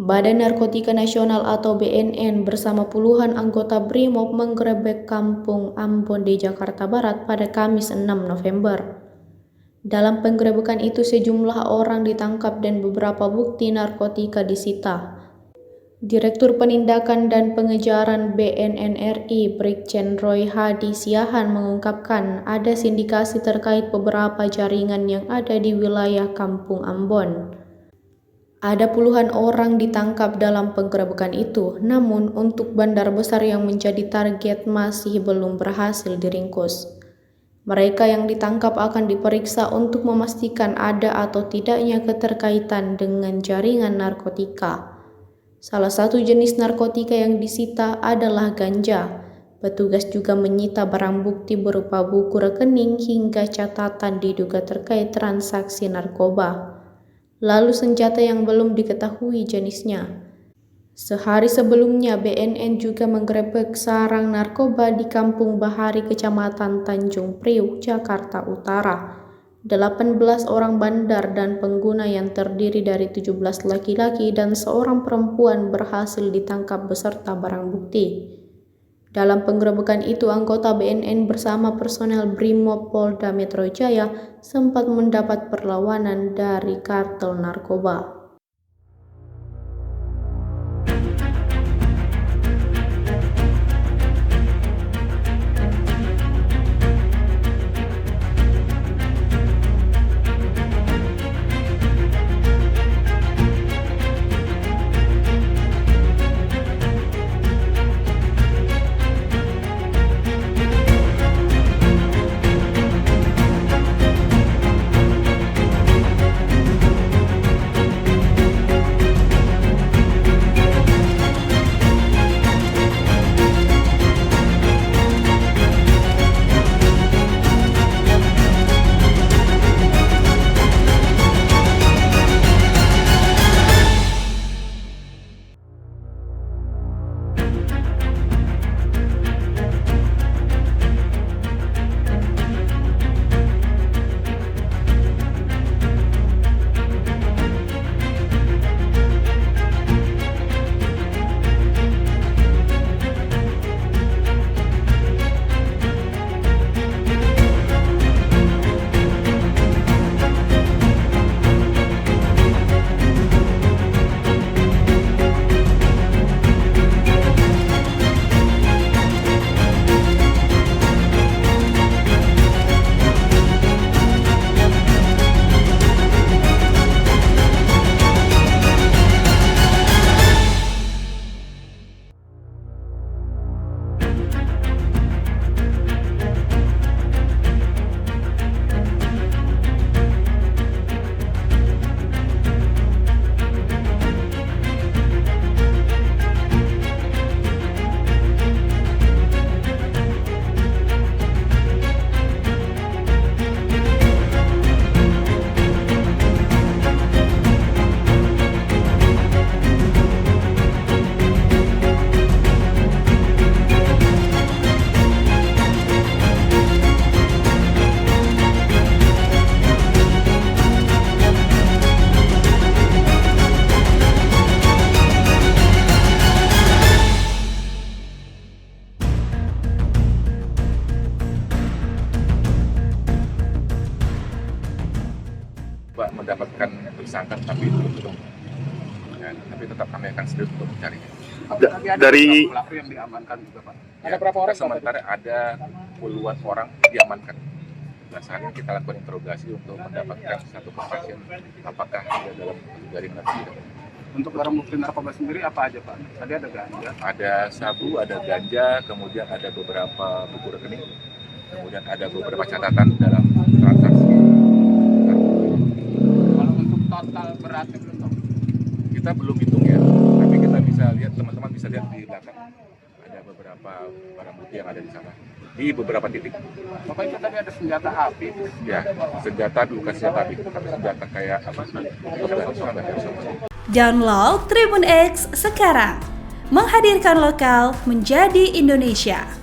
Badan Narkotika Nasional atau BNN bersama puluhan anggota BRIMOB menggerebek Kampung Ambon di Jakarta Barat pada Kamis 6 November. Dalam penggerebekan itu sejumlah orang ditangkap dan beberapa bukti narkotika disita. Direktur Penindakan dan Pengejaran BNN RI Brigjen Roy Hadi Siahan mengungkapkan ada sindikasi terkait beberapa jaringan yang ada di wilayah Kampung Ambon. Ada puluhan orang ditangkap dalam penggerebekan itu, namun untuk bandar besar yang menjadi target masih belum berhasil diringkus. Mereka yang ditangkap akan diperiksa untuk memastikan ada atau tidaknya keterkaitan dengan jaringan narkotika. Salah satu jenis narkotika yang disita adalah ganja. Petugas juga menyita barang bukti berupa buku rekening hingga catatan diduga terkait transaksi narkoba. Lalu senjata yang belum diketahui jenisnya. Sehari sebelumnya BNN juga menggerebek sarang narkoba di Kampung Bahari, Kecamatan Tanjung Priuk, Jakarta Utara. 18 orang bandar dan pengguna yang terdiri dari 17 laki-laki dan seorang perempuan berhasil ditangkap beserta barang bukti. Dalam penggerebekan itu, anggota BNN bersama personel BRIMOB Polda Metro Jaya sempat mendapat perlawanan dari kartel narkoba. Mendapatkan tersangka tapi belum, tapi tetap kami akan serius untuk mencarinya. Dari pelaku yang diamankan juga Pak. Ada berapa orang? Sementara ada puluhan orang diamankan. Biasanya kita lakukan interogasi untuk mendapatkan satu kepastian apakah dia dalam jaringan tidak. Untuk barang bukti narkoba sendiri apa aja Pak? Tadi ada ganja. Ada sabu, ada ganja, kemudian ada beberapa buku rekening, kemudian ada beberapa catatan dalam transaksi. Total beratnya belum tahu. Kita belum hitung ya, tapi kita bisa lihat, teman-teman bisa lihat di belakang ada beberapa barang bukti yang ada di sana di beberapa titik. Bapak itu tadi ada senjata api. Ya, senjata bukan senjata api, tapi senjata kayak apa? Download Tribun X sekarang, menghadirkan lokal menjadi Indonesia.